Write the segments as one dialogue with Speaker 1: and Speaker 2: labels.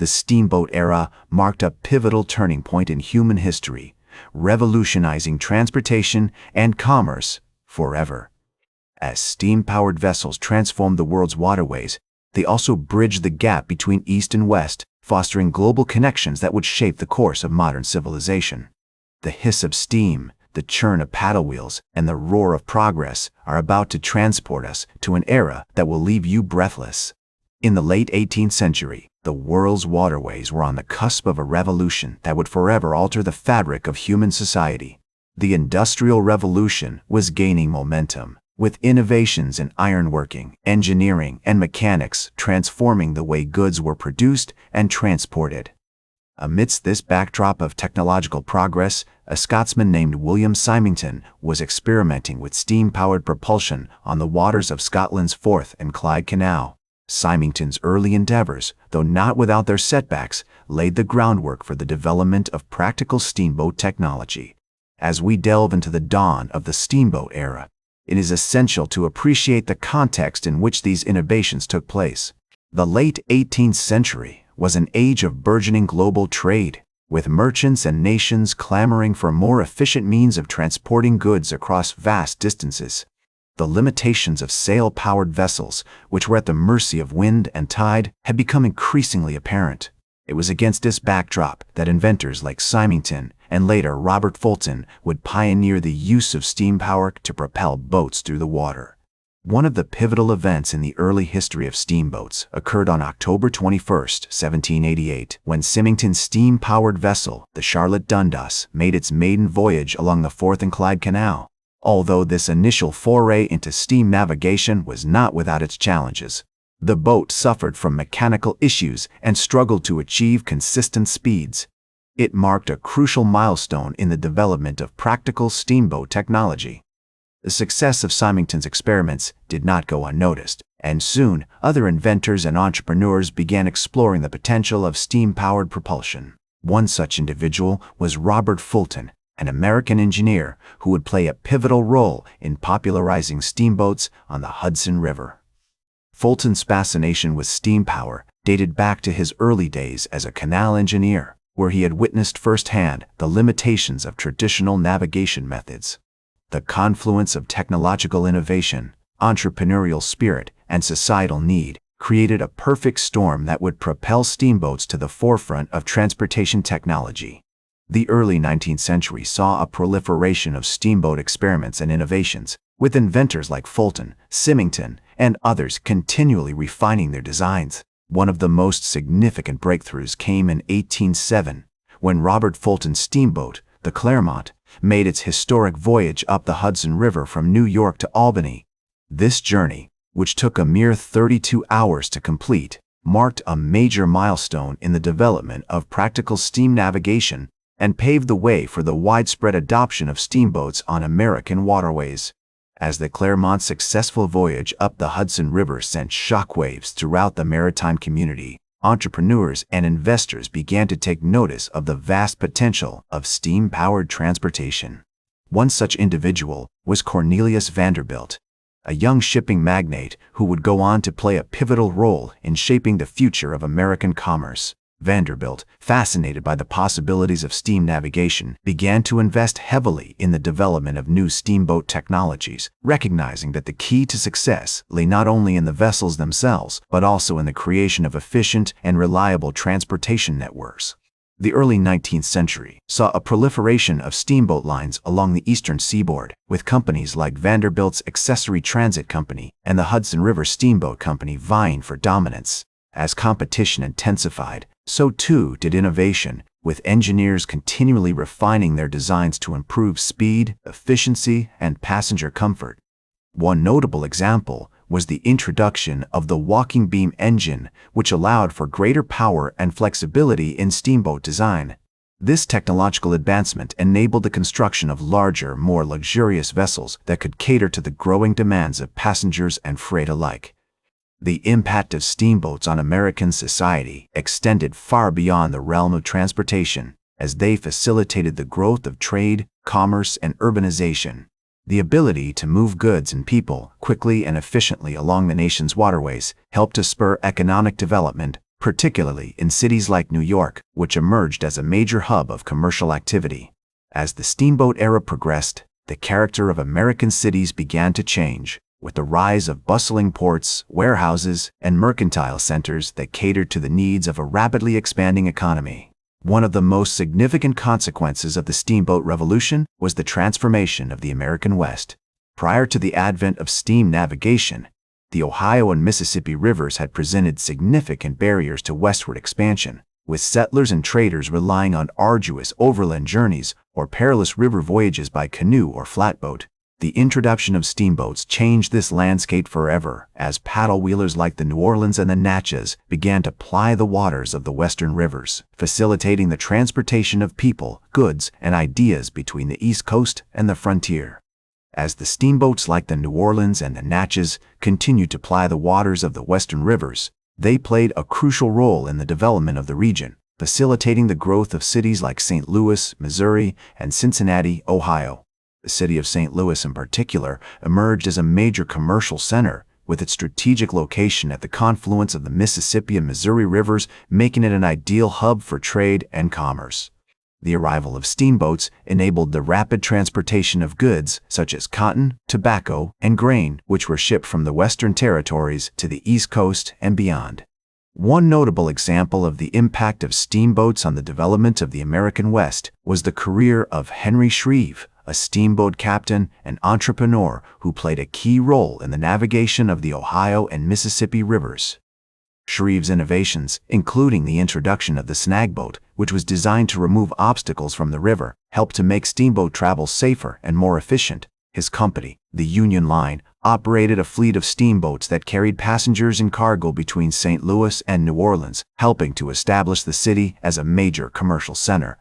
Speaker 1: the steamboat era marked a pivotal turning point in human history, revolutionizing transportation and commerce forever. As steam-powered vessels transformed the world's waterways, they also bridged the gap between East and West, fostering global connections that would shape the course of modern civilization. The hiss of steam, the churn of paddle wheels, and the roar of progress are about to transport us to an era that will leave you breathless. In the late 18th century, the world's waterways were on the cusp of a revolution that would forever alter the fabric of human society. The Industrial Revolution was gaining momentum, with innovations in ironworking, engineering, and mechanics transforming the way goods were produced and transported. Amidst this backdrop of technological progress, a Scotsman named William Symington was experimenting with steam-powered propulsion on the waters of Scotland's Forth and Clyde Canal. Symington's early endeavors, though not without their setbacks, laid the groundwork for the development of practical steamboat technology. As we delve into the dawn of the steamboat era, it is essential to appreciate the context in which these innovations took place. The late 18th century was an age of burgeoning global trade, with merchants and nations clamoring for more efficient means of transporting goods across vast distances. The limitations of sail-powered vessels, which were at the mercy of wind and tide, had become increasingly apparent. It was against this backdrop that inventors like Symington and later Robert Fulton would pioneer the use of steam power to propel boats through the water. One of the pivotal events in the early history of steamboats occurred on October 21, 1788, when Symington's steam-powered vessel, the Charlotte Dundas, made its maiden voyage along the Forth and Clyde Canal. Although this initial foray into steam navigation was not without its challenges, the boat suffered from mechanical issues and struggled to achieve consistent speeds. It marked a crucial milestone in the development of practical steamboat technology. The success of Symington's experiments did not go unnoticed, and soon other inventors and entrepreneurs began exploring the potential of steam-powered propulsion. One such individual was Robert Fulton, an American engineer who would play a pivotal role in popularizing steamboats on the Hudson River. Fulton's fascination with steam power dated back to his early days as a canal engineer, where he had witnessed firsthand the limitations of traditional navigation methods. The confluence of technological innovation, entrepreneurial spirit, and societal need created a perfect storm that would propel steamboats to the forefront of transportation technology. The early 19th century saw a proliferation of steamboat experiments and innovations, with inventors like Fulton, Symington, and others continually refining their designs. One of the most significant breakthroughs came in 1807, when Robert Fulton's steamboat, the Clermont, made its historic voyage up the Hudson River from New York to Albany. This journey, which took a mere 32 hours to complete, marked a major milestone in the development of practical steam navigation and paved the way for the widespread adoption of steamboats on American waterways. As the Clermont's successful voyage up the Hudson River sent shockwaves throughout the maritime community, entrepreneurs and investors began to take notice of the vast potential of steam-powered transportation. One such individual was Cornelius Vanderbilt, a young shipping magnate who would go on to play a pivotal role in shaping the future of American commerce. Vanderbilt, fascinated by the possibilities of steam navigation, began to invest heavily in the development of new steamboat technologies, recognizing that the key to success lay not only in the vessels themselves, but also in the creation of efficient and reliable transportation networks. The early 19th century saw a proliferation of steamboat lines along the eastern seaboard, with companies like Vanderbilt's Accessory Transit Company and the Hudson River Steamboat Company vying for dominance. As competition intensified, so too did innovation, with engineers continually refining their designs to improve speed, efficiency, and passenger comfort. One notable example was the introduction of the walking beam engine, which allowed for greater power and flexibility in steamboat design. This technological advancement enabled the construction of larger, more luxurious vessels that could cater to the growing demands of passengers and freight alike. The impact of steamboats on American society extended far beyond the realm of transportation, as they facilitated the growth of trade, commerce, and urbanization. The ability to move goods and people quickly and efficiently along the nation's waterways helped to spur economic development, particularly in cities like New York, which emerged as a major hub of commercial activity. As the steamboat era progressed, the character of American cities began to change, with the rise of bustling ports, warehouses, and mercantile centers that catered to the needs of a rapidly expanding economy. One of the most significant consequences of the steamboat revolution was the transformation of the American West. Prior to the advent of steam navigation, the Ohio and Mississippi rivers had presented significant barriers to westward expansion, with settlers and traders relying on arduous overland journeys or perilous river voyages by canoe or flatboat. The introduction of steamboats changed this landscape forever, as paddle wheelers like the New Orleans and the Natchez began to ply the waters of the western rivers, facilitating the transportation of people, goods, and ideas between the East Coast and the frontier. As the steamboats like the New Orleans and the Natchez continued to ply the waters of the western rivers, they played a crucial role in the development of the region, facilitating the growth of cities like St. Louis, Missouri, and Cincinnati, Ohio. The city of St. Louis in particular emerged as a major commercial center, with its strategic location at the confluence of the Mississippi and Missouri rivers making it an ideal hub for trade and commerce. The arrival of steamboats enabled the rapid transportation of goods such as cotton, tobacco, and grain, which were shipped from the Western territories to the East Coast and beyond. One notable example of the impact of steamboats on the development of the American West was the career of Henry Shreve, a steamboat captain and entrepreneur who played a key role in the navigation of the Ohio and Mississippi rivers. Shreve's innovations, including the introduction of the snagboat, which was designed to remove obstacles from the river, helped to make steamboat travel safer and more efficient. His company, the Union Line, operated a fleet of steamboats that carried passengers and cargo between St. Louis and New Orleans, helping to establish the city as a major commercial center.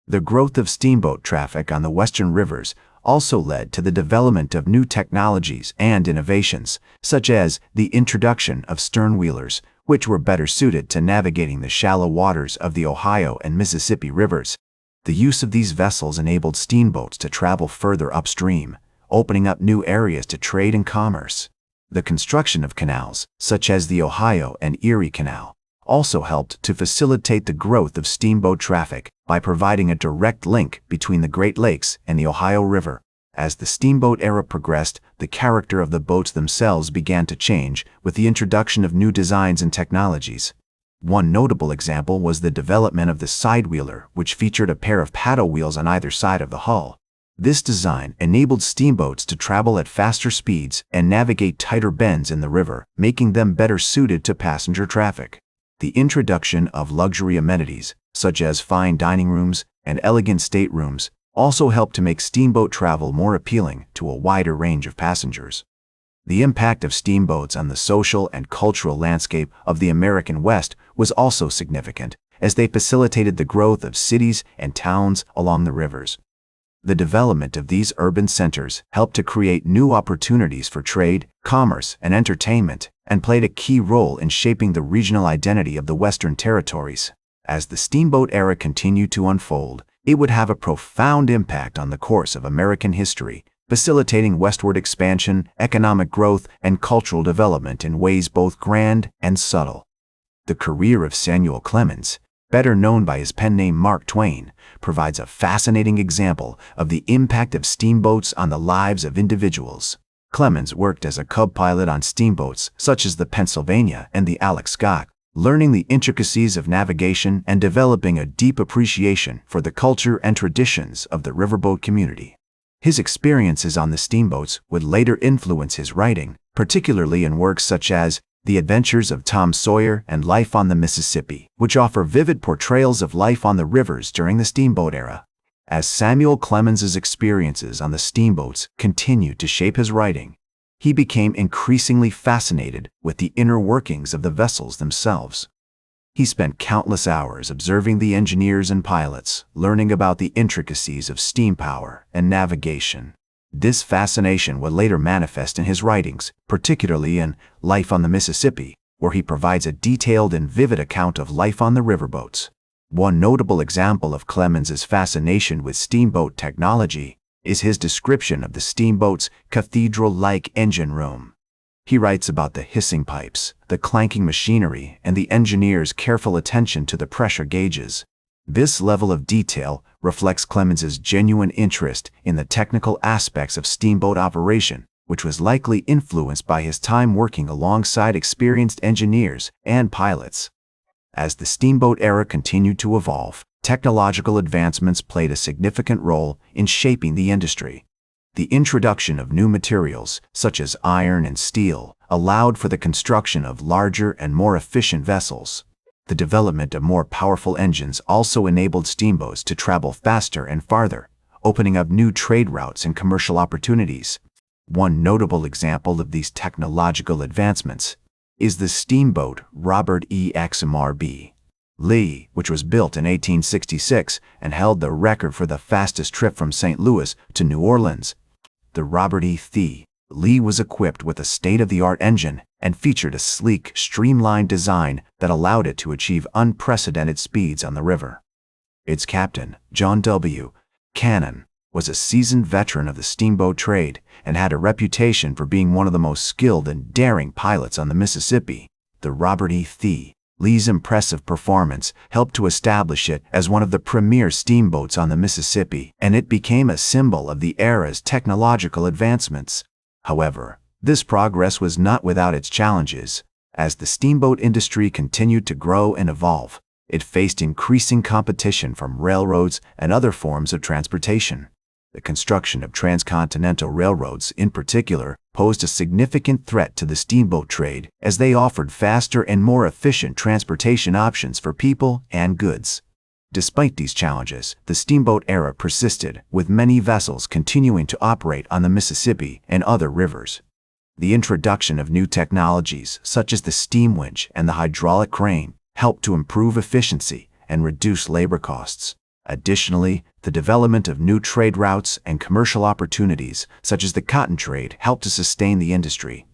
Speaker 1: The growth of steamboat traffic on the western rivers also led to the development of new technologies and innovations, such as the introduction of stern wheelers, which were better suited to navigating the shallow waters of the Ohio and Mississippi rivers. The use of these vessels enabled steamboats to travel further upstream, opening up new areas to trade and commerce. The construction of canals, such as the Ohio and Erie Canal, also helped to facilitate the growth of steamboat traffic by providing a direct link between the Great Lakes and the Ohio River. As the steamboat era progressed, the character of the boats themselves began to change with the introduction of new designs and technologies. One notable example was the development of the sidewheeler, which featured a pair of paddle wheels on either side of the hull. This design enabled steamboats to travel at faster speeds and navigate tighter bends in the river, making them better suited to passenger traffic. The introduction of luxury amenities, such as fine dining rooms and elegant staterooms, also helped to make steamboat travel more appealing to a wider range of passengers. The impact of steamboats on the social and cultural landscape of the American West was also significant, as they facilitated the growth of cities and towns along the rivers. The development of these urban centers helped to create new opportunities for trade, commerce, and entertainment, and played a key role in shaping the regional identity of the Western territories. As the steamboat era continued to unfold, it would have a profound impact on the course of American history, facilitating westward expansion, economic growth, and cultural development in ways both grand and subtle. The career of Samuel Clemens, better known by his pen name Mark Twain, provides a fascinating example of the impact of steamboats on the lives of individuals. Clemens worked as a cub pilot on steamboats such as the Pennsylvania and the Alex Scott, learning the intricacies of navigation and developing a deep appreciation for the culture and traditions of the riverboat community. His experiences on the steamboats would later influence his writing, particularly in works such as The Adventures of Tom Sawyer and Life on the Mississippi, which offer vivid portrayals of life on the rivers during the steamboat era. As Samuel Clemens's experiences on the steamboats continued to shape his writing, he became increasingly fascinated with the inner workings of the vessels themselves. He spent countless hours observing the engineers and pilots, learning about the intricacies of steam power and navigation. This fascination would later manifest in his writings, particularly in Life on the Mississippi, where he provides a detailed and vivid account of life on the riverboats. One notable example of Clemens's fascination with steamboat technology is his description of the steamboat's cathedral-like engine room. He writes about the hissing pipes, the clanking machinery, and the engineer's careful attention to the pressure gauges. This level of detail reflects Clemens's genuine interest in the technical aspects of steamboat operation, which was likely influenced by his time working alongside experienced engineers and pilots. As the steamboat era continued to evolve, technological advancements played a significant role in shaping the industry. The introduction of new materials, such as iron and steel, allowed for the construction of larger and more efficient vessels. The development of more powerful engines also enabled steamboats to travel faster and farther, opening up new trade routes and commercial opportunities. One notable example of these technological advancements is the steamboat Robert E. XMRB Lee, which was built in 1866 and held the record for the fastest trip from St. Louis to New Orleans. The Robert E. Lee was equipped with a state-of-the-art engine and featured a sleek, streamlined design that allowed it to achieve unprecedented speeds on the river. Its captain, John W. Cannon, was a seasoned veteran of the steamboat trade and had a reputation for being one of the most skilled and daring pilots on the Mississippi. The Robert E. Lee's impressive performance helped to establish it as one of the premier steamboats on the Mississippi, and it became a symbol of the era's technological advancements. However, this progress was not without its challenges. As the steamboat industry continued to grow and evolve, it faced increasing competition from railroads and other forms of transportation. The construction of transcontinental railroads, in particular, posed a significant threat to the steamboat trade as they offered faster and more efficient transportation options for people and goods. Despite these challenges, the steamboat era persisted, with many vessels continuing to operate on the Mississippi and other rivers. The introduction of new technologies, such as the steam winch and the hydraulic crane, helped to improve efficiency and reduce labor costs. Additionally, the development of new trade routes and commercial opportunities, such as the cotton trade, helped to sustain the industry.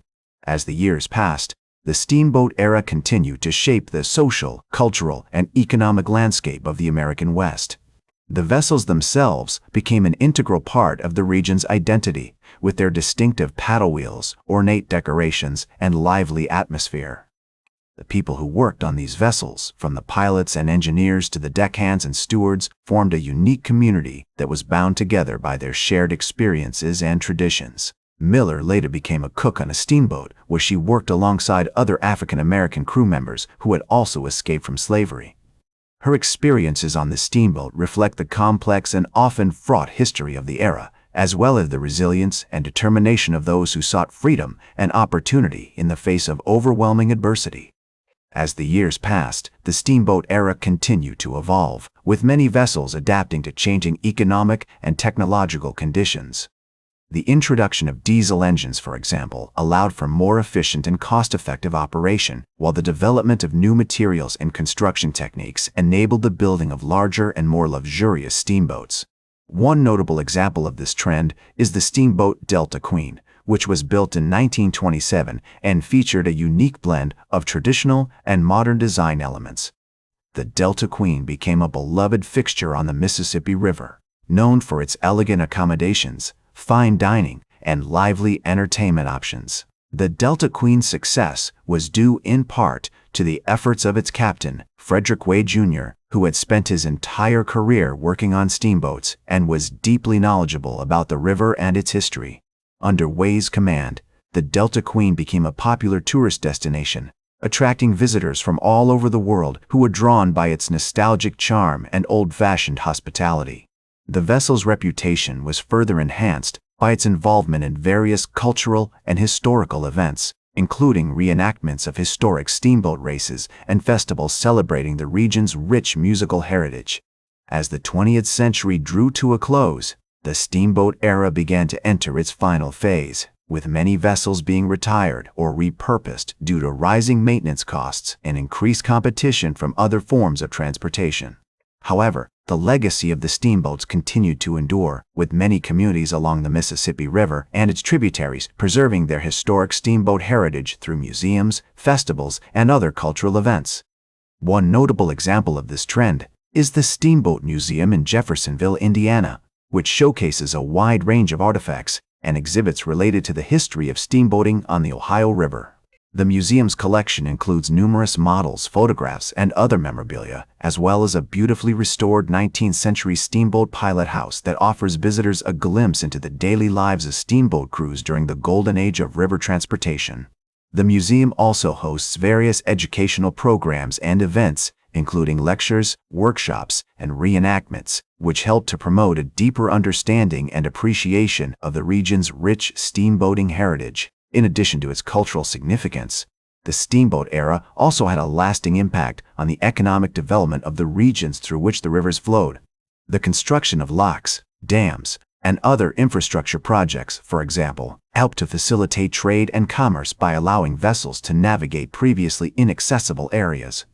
Speaker 1: As the years passed, the steamboat era continued to shape the social, cultural, and economic landscape of the American West. The vessels themselves became an integral part of the region's identity, with their distinctive paddle wheels, ornate decorations, and lively atmosphere. The people who worked on these vessels, from the pilots and engineers to the deckhands and stewards, formed a unique community that was bound together by their shared experiences and traditions. Miller later became a cook on a steamboat, where she worked alongside other African-American crew members who had also escaped from slavery. Her experiences on the steamboat reflect the complex and often fraught history of the era, as well as the resilience and determination of those who sought freedom and opportunity in the face of overwhelming adversity. As the years passed, the steamboat era continued to evolve, with many vessels adapting to changing economic and technological conditions. The introduction of diesel engines, for example, allowed for more efficient and cost-effective operation, while the development of new materials and construction techniques enabled the building of larger and more luxurious steamboats. One notable example of this trend is the steamboat Delta Queen, which was built in 1927 and featured a unique blend of traditional and modern design elements. The Delta Queen became a beloved fixture on the Mississippi River, known for its elegant accommodations, fine dining, and lively entertainment options. The Delta Queen's success was due in part to the efforts of its captain, Frederick Way, Jr., who had spent his entire career working on steamboats and was deeply knowledgeable about the river and its history. Under Way's command, the Delta Queen became a popular tourist destination, attracting visitors from all over the world who were drawn by its nostalgic charm and old-fashioned hospitality. The vessel's reputation was further enhanced by its involvement in various cultural and historical events, including reenactments of historic steamboat races and festivals celebrating the region's rich musical heritage. As the 20th century drew to a close, the steamboat era began to enter its final phase, with many vessels being retired or repurposed due to rising maintenance costs and increased competition from other forms of transportation. However, the legacy of the steamboats continued to endure, with many communities along the Mississippi River and its tributaries preserving their historic steamboat heritage through museums, festivals, and other cultural events. One notable example of this trend is the Steamboat Museum in Jeffersonville, Indiana, which showcases a wide range of artifacts and exhibits related to the history of steamboating on the Ohio River. The museum's collection includes numerous models, photographs, and other memorabilia, as well as a beautifully restored 19th-century steamboat pilot house that offers visitors a glimpse into the daily lives of steamboat crews during the golden age of river transportation. The museum also hosts various educational programs and events, including lectures, workshops, and reenactments, which help to promote a deeper understanding and appreciation of the region's rich steamboating heritage. In addition to its cultural significance, the steamboat era also had a lasting impact on the economic development of the regions through which the rivers flowed. The construction of locks, dams, and other infrastructure projects, for example, helped to facilitate trade and commerce by allowing vessels to navigate previously inaccessible areas.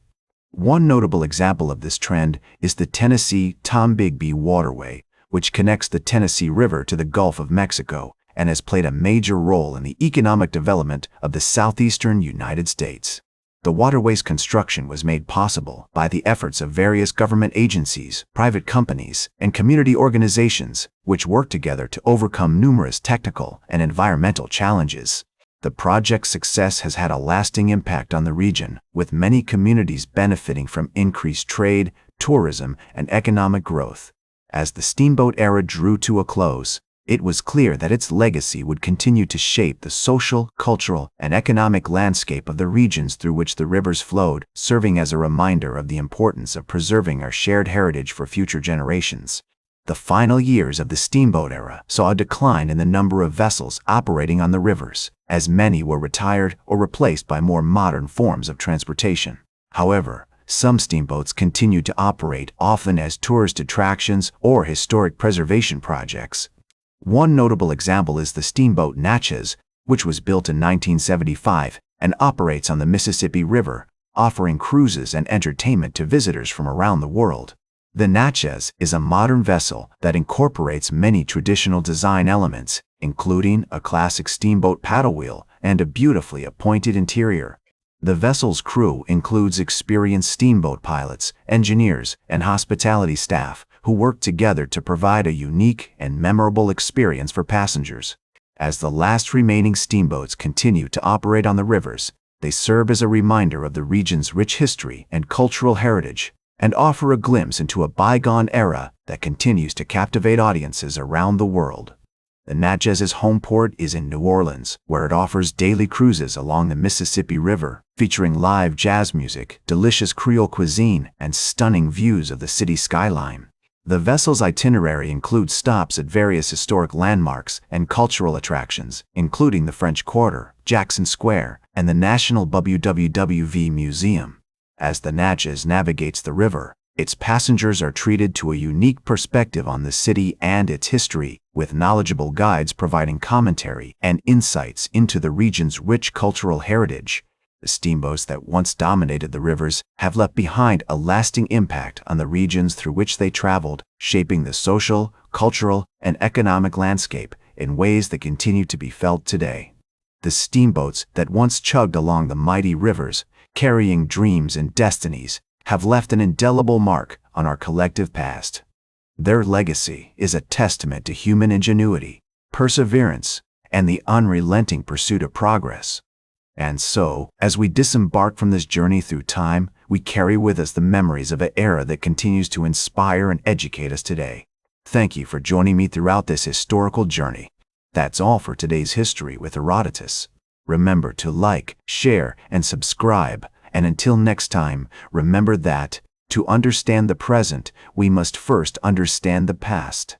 Speaker 1: One notable example of this trend is the Tennessee-Tombigbee Waterway, which connects the Tennessee River to the Gulf of Mexico and has played a major role in the economic development of the southeastern United States. The waterway's construction was made possible by the efforts of various government agencies, private companies, and community organizations, which worked together to overcome numerous technical and environmental challenges. The project's success has had a lasting impact on the region, with many communities benefiting from increased trade, tourism, and economic growth. As the steamboat era drew to a close, it was clear that its legacy would continue to shape the social, cultural, and economic landscape of the regions through which the rivers flowed, serving as a reminder of the importance of preserving our shared heritage for future generations. The final years of the steamboat era saw a decline in the number of vessels operating on the rivers, as many were retired or replaced by more modern forms of transportation. However, some steamboats continued to operate, often as tourist attractions or historic preservation projects. One notable example is the steamboat Natchez, which was built in 1975 and operates on the Mississippi River, offering cruises and entertainment to visitors from around the world. The Natchez is a modern vessel that incorporates many traditional design elements, including a classic steamboat paddle wheel and a beautifully appointed interior. The vessel's crew includes experienced steamboat pilots, engineers, and hospitality staff who work together to provide a unique and memorable experience for passengers. As the last remaining steamboats continue to operate on the rivers, they serve as a reminder of the region's rich history and cultural heritage, and offer a glimpse into a bygone era that continues to captivate audiences around the world. The Natchez's home port is in New Orleans, where it offers daily cruises along the Mississippi River, featuring live jazz music, delicious Creole cuisine, and stunning views of the city skyline. The vessel's itinerary includes stops at various historic landmarks and cultural attractions, including the French Quarter, Jackson Square, and the National WWW Museum. As the Natchez navigates the river, its passengers are treated to a unique perspective on the city and its history, with knowledgeable guides providing commentary and insights into the region's rich cultural heritage. The steamboats that once dominated the rivers have left behind a lasting impact on the regions through which they traveled, shaping the social, cultural, and economic landscape in ways that continue to be felt today. The steamboats that once chugged along the mighty rivers, carrying dreams and destinies, have left an indelible mark on our collective past. Their legacy is a testament to human ingenuity, perseverance, and the unrelenting pursuit of progress. And so, as we disembark from this journey through time, we carry with us the memories of an era that continues to inspire and educate us today. Thank you for joining me throughout this historical journey. That's all for today's History with Herodotus. Remember to like, share, and subscribe. And until next time, remember that, to understand the present, we must first understand the past.